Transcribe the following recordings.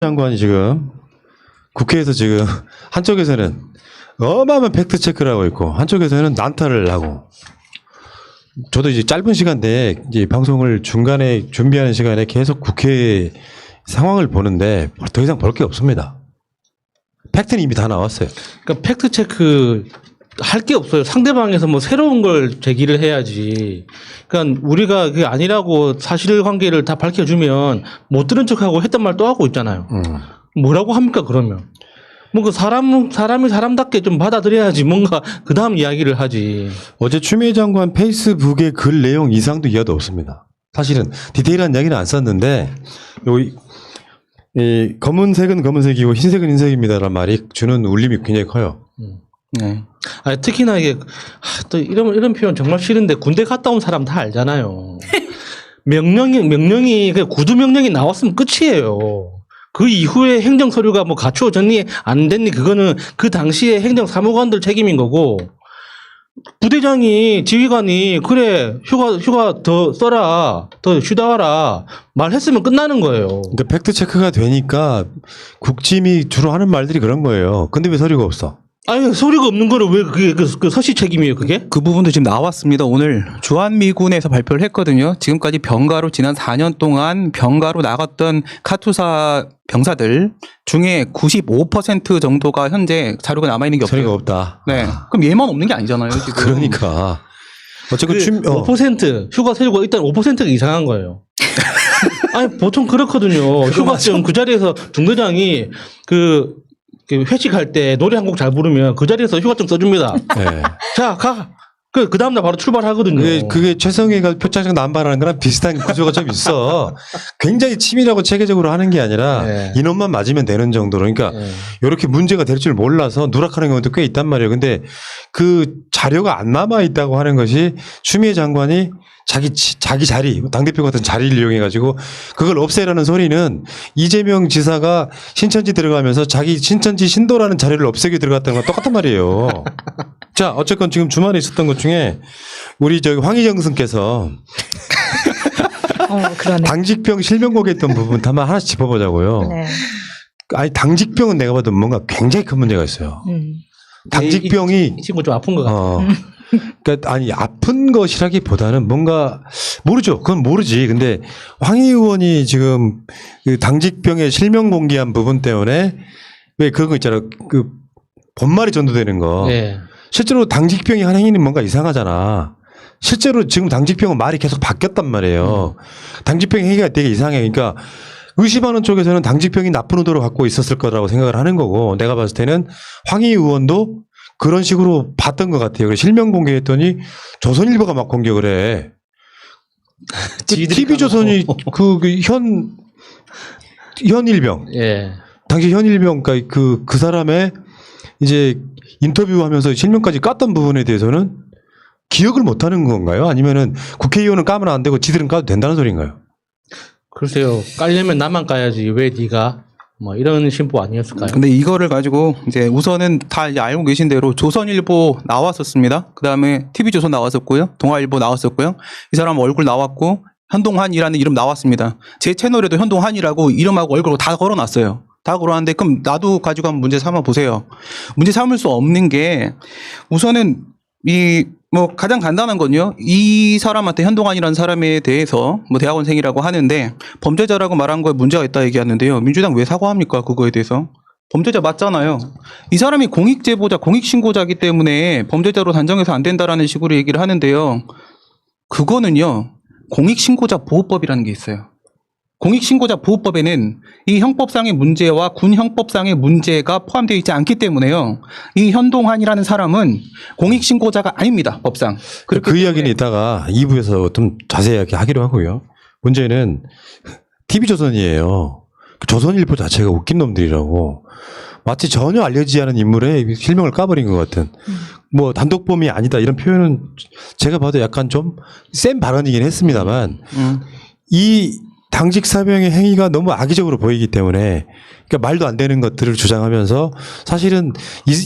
장관이 지금 국회에서 지금 한쪽에서는 어마어마한 팩트 체크를 하고 있고 한쪽에서는 난타를 하고, 저도 이제 짧은 시간 내에 이제 방송을 중간에 준비하는 시간에 계속 국회 상황을 보는데 더 이상 볼 게 없습니다. 팩트는 이미 다 나왔어요. 그러니까 팩트 체크 할 게 없어요. 상대방에서 뭐 새로운 걸 제기를 해야지. 그러니까 우리가 그게 아니라고 사실관계를 다 밝혀주면 못 들은 척하고 했던 말 또 하고 있잖아요. 뭐라고 합니까 그러면? 뭔가 사람이 사람답게 좀 받아들여야지 뭔가 그 다음 이야기를 하지. 어제 추미애 장관 페이스북의 글 내용 이상도 이하도 없습니다. 사실은 디테일한 이야기는 안 썼는데 이 검은색은 검은색이고 흰색은 흰색입니다라는 말이 주는 울림이 굉장히 커요. 네. 아 특히나 이게 또 이런 표현 정말 싫은데 군대 갔다 온 사람 다 알잖아요. 명령이 구두 명령이 나왔으면 끝이에요. 그 이후에 행정 서류가 뭐 갖추어졌니 안 됐니 그거는 그 당시에 행정 사무관들 책임인 거고, 부대장이 지휘관이 그래 휴가 더 써라 더 쉬다 와라 말했으면 끝나는 거예요. 근데 팩트 체크가 되니까 국짐이 주로 하는 말들이 그런 거예요. 근데 왜 서류가 없어? 아니 서류가 없는 거를 왜 그게 그 서시 책임이에요 그게? 그 부분도 지금 나왔습니다. 오늘 주한미군에서 발표를 했거든요. 지금까지 병가로 지난 4년 동안 병가로 나갔던 카투사 병사들 중에 95% 정도가 현재 자료가 남아있는 게 없어요. 서류가 없다. 네. 그럼 얘만 없는 게 아니잖아요. 지금. 그러니까 어쨌든 5% 휴가 세고 일단 5%가 이상한 거예요. 아니 보통 그렇거든요. 휴가증 그 자리에서 중대장이 그 회식할 때 노래 한 곡 잘 부르면 그 자리에서 휴가증 써줍니다. 네. 자, 가. 그 다음날 바로 출발하거든요. 그게 최성애가 표창장 남발하는 거랑 비슷한 구조가 좀 있어. 굉장히 치밀하고 체계적으로 하는 게 아니라 네. 인원만 맞으면 되는 정도로. 그러니까 이렇게 문제가 될 줄 몰라서 누락하는 경우도 꽤 있단 말이에요. 근데 그 자료가 안 남아 있다고 하는 것이 추미애 장관이 자기 자리, 당대표 같은 자리를 이용해가지고 그걸 없애라는 소리는 이재명 지사가 신천지 들어가면서 자기 신천지 신도라는 자리를 없애기 들어갔다는 건 똑같단 말이에요. 자, 어쨌건 지금 주말에 있었던 것 중에 우리 저기 황희정 스님께서 그러네. 당직병 실명곡에 있던 부분 한번 하나씩 짚어보자고요. 네. 아니, 당직병은 내가 봐도 뭔가 굉장히 큰 문제가 있어요. 당직병이 이 친구 좀 아픈 것 같아요. 그러니까 아니 아픈 것이라기보다는 뭔가 모르죠. 그건 모르지. 근데 황희 의원이 지금 그 당직병의 실명 공개한 부분 때문에 왜 그런 거 있잖아요. 그 본말이 전도되는 거. 네. 실제로 당직병이 한 행위는 뭔가 이상하잖아. 실제로 지금 당직병은 말이 계속 바뀌었단 말이에요. 당직병 행위가 되게 이상해. 그러니까 의심하는 쪽에서는 당직병이 나쁜 의도로 갖고 있었을 거라고 생각을 하는 거고, 내가 봤을 때는 황희 의원도 그런 식으로 봤던 것 같아요. 그래서 실명 공개했더니 조선일보가 막 공격을 해. TV조선이 현일병. 예. 당시 현일병, 그러니까 그 사람의 이제 인터뷰하면서 실명까지 깠던 부분에 대해서는 기억을 못 하는 건가요? 아니면은 국회의원은 까면 안 되고 지들은 까도 된다는 소리인가요? 글쎄요. 깔려면 나만 까야지 왜 네가 뭐 이런 심보 아니었을까요? 근데 이거를 가지고 이제 우선은 다 이제 알고 계신 대로 조선일보 나왔었습니다. 그 다음에 TV조선 나왔었고요. 동아일보 나왔었고요. 이 사람 얼굴 나왔고 현동환이라는 이름 나왔습니다. 제 채널에도 현동환이라고 이름하고 얼굴 다 걸어놨어요. 다 걸어놨는데 그럼 나도 가지고 한번 문제 삼아 보세요. 문제 삼을 수 없는 게 우선은 뭐 가장 간단한 건요. 이 사람한테 현동환이라는 사람에 대해서 뭐 대학원생이라고 하는데 범죄자라고 말한 거에 문제가 있다 얘기하는데요. 민주당 왜 사과합니까? 그거에 대해서. 범죄자 맞잖아요. 이 사람이 공익제보자, 공익신고자이기 때문에 범죄자로 단정해서 안 된다라는 식으로 얘기를 하는데요. 그거는요. 공익신고자 보호법이라는 게 있어요. 공익신고자 보호법에는 이 형법상의 문제와 군 형법상의 문제가 포함되어 있지 않기 때문에요. 이 현동환이라는 사람은 공익신고자가 아닙니다. 법상. 그 이야기는 이따가 2부에서 좀 자세하게 하기로 하고요. 문제는 TV조선이에요. 조선일보 자체가 웃긴 놈들이라고. 마치 전혀 알려지지 않은 인물의 실명을 까버린 것 같은. 뭐 단독범이 아니다 이런 표현은 제가 봐도 약간 좀 센 발언이긴 했습니다만 이 당직 사병의 행위가 너무 악의적으로 보이기 때문에 그러니까 말도 안 되는 것들을 주장하면서 사실은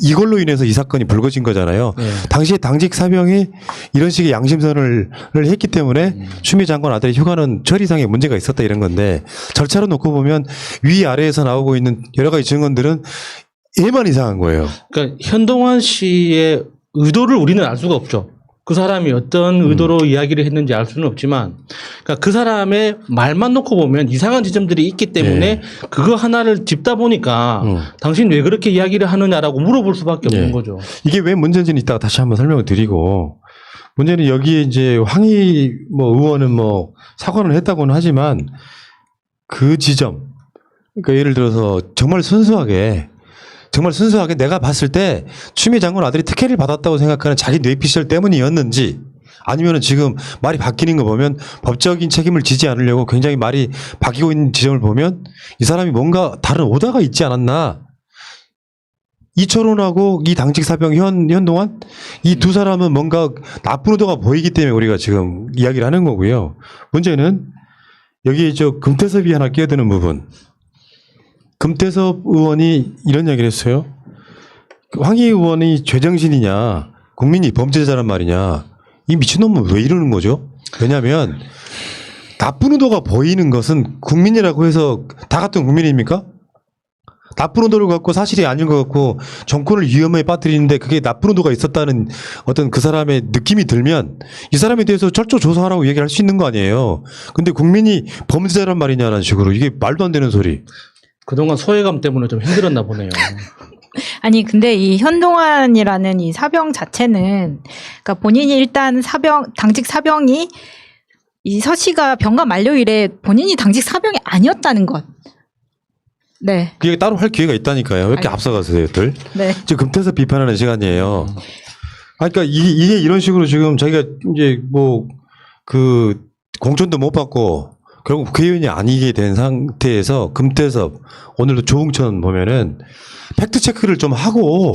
이걸로 인해서 이 사건이 불거진 거잖아요. 네. 당시에 당직 사병이 이런 식의 양심선언을 했기 때문에 추미애 장관 아들의 휴가는 처리상에 문제가 있었다 이런 건데 절차로 놓고 보면 위아래에서 나오고 있는 여러 가지 증언들은 얘만 이상한 거예요. 그러니까 현동환 씨의 의도를 우리는 알 수가 없죠. 그 사람이 어떤 의도로 이야기를 했는지 알 수는 없지만, 그러니까 그 사람의 말만 놓고 보면 이상한 지점들이 있기 때문에 네. 그거 하나를 짚다 보니까 당신 왜 그렇게 이야기를 하느냐라고 물어볼 수밖에 없는 네. 거죠. 이게 왜 문제인지는 이따가 다시 한번 설명을 드리고 문제는 여기에 이제 황희 의원은 사과는 했다고는 하지만 그 지점, 그러니까 예를 들어서 정말 순수하게 내가 봤을 때 추미애 장관 아들이 특혜를 받았다고 생각하는 자기 뇌피셜 때문이었는지 아니면은 지금 말이 바뀌는 거 보면 법적인 책임을 지지 않으려고 굉장히 말이 바뀌고 있는 지점을 보면 이 사람이 뭔가 다른 오다가 있지 않았나. 이철훈하고 이 당직 사병 현동환 이 두 사람은 뭔가 나쁜 의도가 보이기 때문에 우리가 지금 이야기를 하는 거고요. 문제는 여기에 금태섭이 하나 끼어드는 부분. 금태섭 의원이 이런 이야기를 했어요. 황희 의원이 죄정신이냐, 국민이 범죄자란 말이냐. 이 미친놈은 왜 이러는 거죠? 왜냐하면 나쁜 의도가 보이는 것은 국민이라고 해서 다 같은 국민입니까? 나쁜 의도를 갖고 사실이 아닌 것 같고 정권을 위험에 빠뜨리는데 그게 나쁜 의도가 있었다는 어떤 그 사람의 느낌이 들면 이 사람에 대해서 철저 조사하라고 얘기를 할 수 있는 거 아니에요. 근데 국민이 범죄자란 말이냐라는 식으로 이게 말도 안 되는 소리. 그동안 소외감 때문에 좀 힘들었나 보네요. 아니 근데 이 현동환이라는 이 사병 자체는 그러니까 본인이 일단 당직 사병이 이 서씨가 병가 만료일에 본인이 당직 사병이 아니었다는 것. 네. 그게 따로 할 기회가 있다니까요. 왜 이렇게 앞서가세요들? 네. 지금 금태섭 비판하는 시간이에요. 그러니까 이게 이런 식으로 지금 자기가 이제 공천도 못 받고 결국 국회의원이 아니게 된 상태에서 금태섭 오늘도 조응천 보면은 팩트 체크를 좀 하고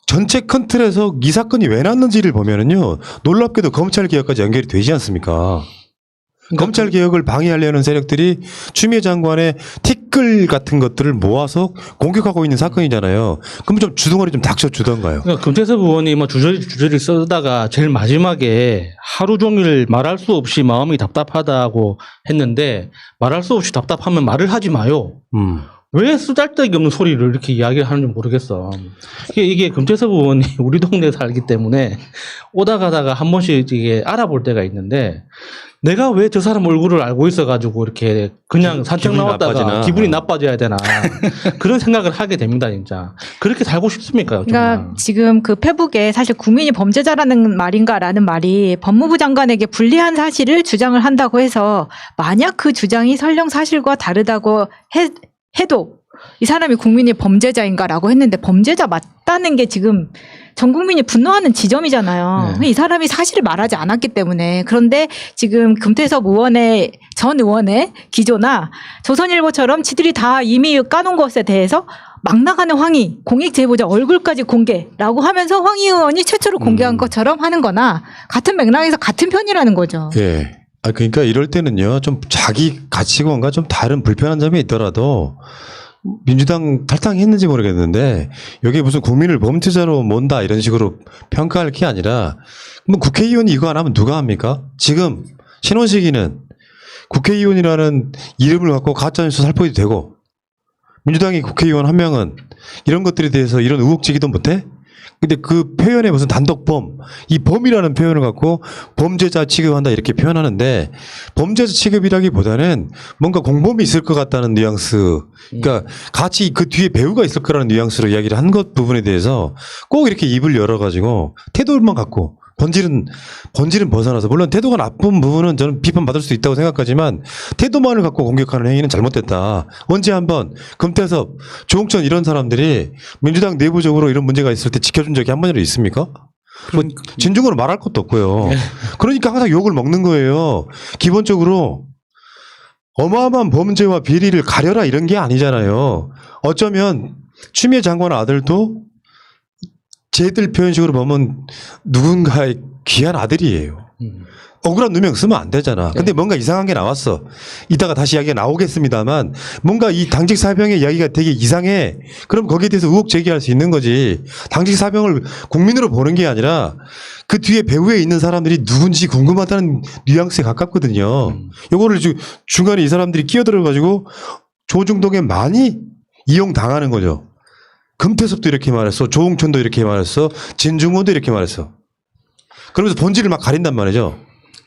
전체 큰 틀에서 이 사건이 왜 났는지를 보면은요 놀랍게도 검찰 개혁까지 연결이 되지 않습니까? 검찰 개혁을 방해하려는 세력들이 추미애 장관의 티끌 같은 것들을 모아서 공격하고 있는 사건이잖아요. 그럼 좀 주둥아리 좀 닥쳐주던가요. 그러니까 금태섭 의원이 주저리 쓰다가 제일 마지막에 하루 종일 말할 수 없이 마음이 답답하다고 했는데 말할 수 없이 답답하면 말을 하지 마요. 왜 쓰잘데기 없는 소리를 이렇게 이야기를 하는지 모르겠어. 이게 금태섭 의원이 우리 동네에 살기 때문에 오다 가다가 한 번씩 이게 알아볼 때가 있는데 내가 왜 저 사람 얼굴을 알고 있어가지고 이렇게 그냥 산책 나왔다가 나빠지나. 기분이 나빠져야 되나 그런 생각을 하게 됩니다, 진짜. 그렇게 살고 싶습니까? 그러니까 정말. 지금 그 페북에 사실 국민이 범죄자라는 말인가라는 말이 법무부 장관에게 불리한 사실을 주장을 한다고 해서 만약 그 주장이 설령 사실과 다르다고 해도 이 사람이 국민이 범죄자인가라고 했는데 범죄자 맞다는 게 지금 전 국민이 분노하는 지점이잖아요. 네. 이 사람이 사실을 말하지 않았기 때문에. 그런데 지금 금태섭 전 의원의 기조나 조선일보처럼 지들이 다 이미 까놓은 것에 대해서 막 나가는 황희, 공익 제보자 얼굴까지 공개라고 하면서 황희 의원이 최초로 공개한 것처럼 하는 거나 같은 맥락에서 같은 편이라는 거죠. 예. 그러니까 이럴 때는요, 좀 자기 가치관과 좀 다른 불편한 점이 있더라도 민주당 탈당했는지 모르겠는데 여기에 무슨 국민을 범죄자로 몬다 이런 식으로 평가할 게 아니라 국회의원이 이거 안 하면 누가 합니까? 지금 신원식이는 국회의원이라는 이름을 갖고 가짜뉴스 살포해도 되고 민주당의 국회의원 한 명은 이런 것들에 대해서 이런 의혹 제기도 못해? 근데 그 표현에 무슨 단독범, 이 범이라는 표현을 갖고 범죄자 취급한다 이렇게 표현하는데 범죄자 취급이라기보다는 뭔가 공범이 있을 것 같다는 뉘앙스, 그러니까 같이 그 뒤에 배우가 있을 거라는 뉘앙스로 이야기를 한 것 부분에 대해서 꼭 이렇게 입을 열어가지고 태도만 갖고 본질은 벗어나서 물론 태도가 나쁜 부분은 저는 비판받을 수 있다고 생각하지만 태도만을 갖고 공격하는 행위는 잘못됐다. 언제 한번 금태섭, 조홍천 이런 사람들이 민주당 내부적으로 이런 문제가 있을 때 지켜준 적이 한 번이라도 있습니까? 뭐 진중으로 말할 것도 없고요. 그러니까 항상 욕을 먹는 거예요. 기본적으로 어마어마한 범죄와 비리를 가려라 이런 게 아니잖아요. 어쩌면 추미애 장관 아들도 쟤들 표현식으로 보면 누군가의 귀한 아들이에요. 억울한 누명 쓰면 안 되잖아. 근데 뭔가 이상한 게 나왔어. 이따가 다시 이야기가 나오겠습니다만 뭔가 이 당직 사병의 이야기가 되게 이상해. 그럼 거기에 대해서 의혹 제기할 수 있는 거지. 당직 사병을 국민으로 보는 게 아니라 그 뒤에 배후에 있는 사람들이 누군지 궁금하다는 뉘앙스에 가깝거든요. 요거를 중간에 이 사람들이 끼어들어 가지고 조중동에 많이 이용당하는 거죠. 금태섭도 이렇게 말했어. 조홍천도 이렇게 말했어. 진중권도 이렇게 말했어. 그러면서 본질을 막 가린단 말이죠.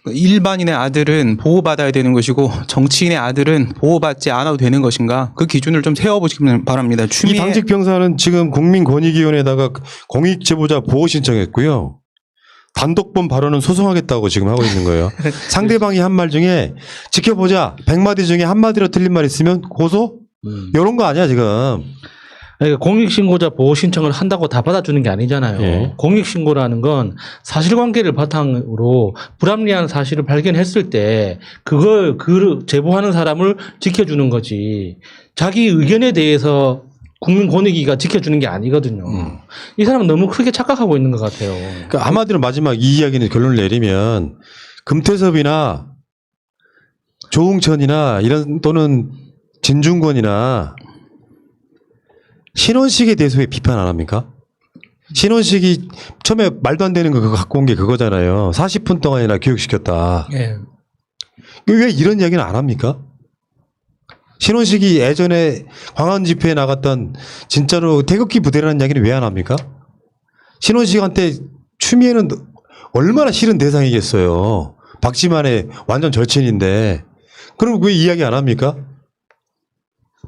일반인의 아들은 보호받아야 되는 것이고 정치인의 아들은 보호받지 않아도 되는 것인가? 그 기준을 좀 세워보시기 바랍니다. 이 당직 병사는 지금 국민권익위원회에다가 공익제보자 보호 신청했고요. 단독범 발언은 소송하겠다고 지금 하고 있는 거예요. 상대방이 한 말 중에 지켜보자 100마디 중에 한마디로 틀린 말 있으면 고소? 이런 거 아니야 지금. 그러니까 공익신고자 보호 신청을 한다고 다 받아주는 게 아니잖아요. 예. 공익신고라는 건 사실관계를 바탕으로 불합리한 사실을 발견했을 때 그걸 제보하는 사람을 지켜주는 거지. 자기 의견에 대해서 국민권익위가 지켜주는 게 아니거든요. 이 사람은 너무 크게 착각하고 있는 것 같아요. 그러니까 한마디로 마지막 이 이야기는 결론을 내리면 금태섭이나 조홍천이나 이런 또는 진중권이나 신원식에 대해서 왜 비판 안 합니까? 신원식이 처음에 말도 안 되는 거 그거 갖고 온 게 그거잖아요. 40분 동안이나 교육시켰다. 예. 왜 이런 이야기는 안 합니까? 신원식이 예전에 광화문 집회에 나갔던 진짜로 태극기 부대라는 이야기는 왜 안 합니까? 신원식한테 추미애는 얼마나 싫은 대상이겠어요. 박지만의 완전 절친인데. 그럼 왜 이야기 안 합니까?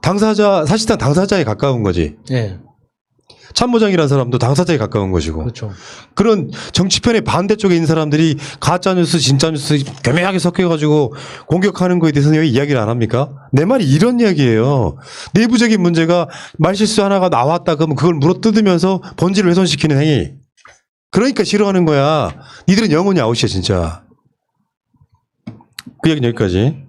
당사자, 사실상 당사자에 가까운 거지. 예. 참모장이라는 사람도 당사자에 가까운 것이고. 그렇죠. 그런 정치편의 반대쪽에 있는 사람들이 가짜뉴스, 진짜뉴스 교묘하게 섞여가지고 공격하는 거에 대해서는 왜 이야기를 안 합니까? 내 말이 이런 이야기예요. 내부적인 문제가 말실수 하나가 나왔다 그러면 그걸 물어뜯으면서 본질을 훼손시키는 행위. 그러니까 싫어하는 거야. 니들은 영혼이 아웃이야 진짜. 그 얘기는 여기까지.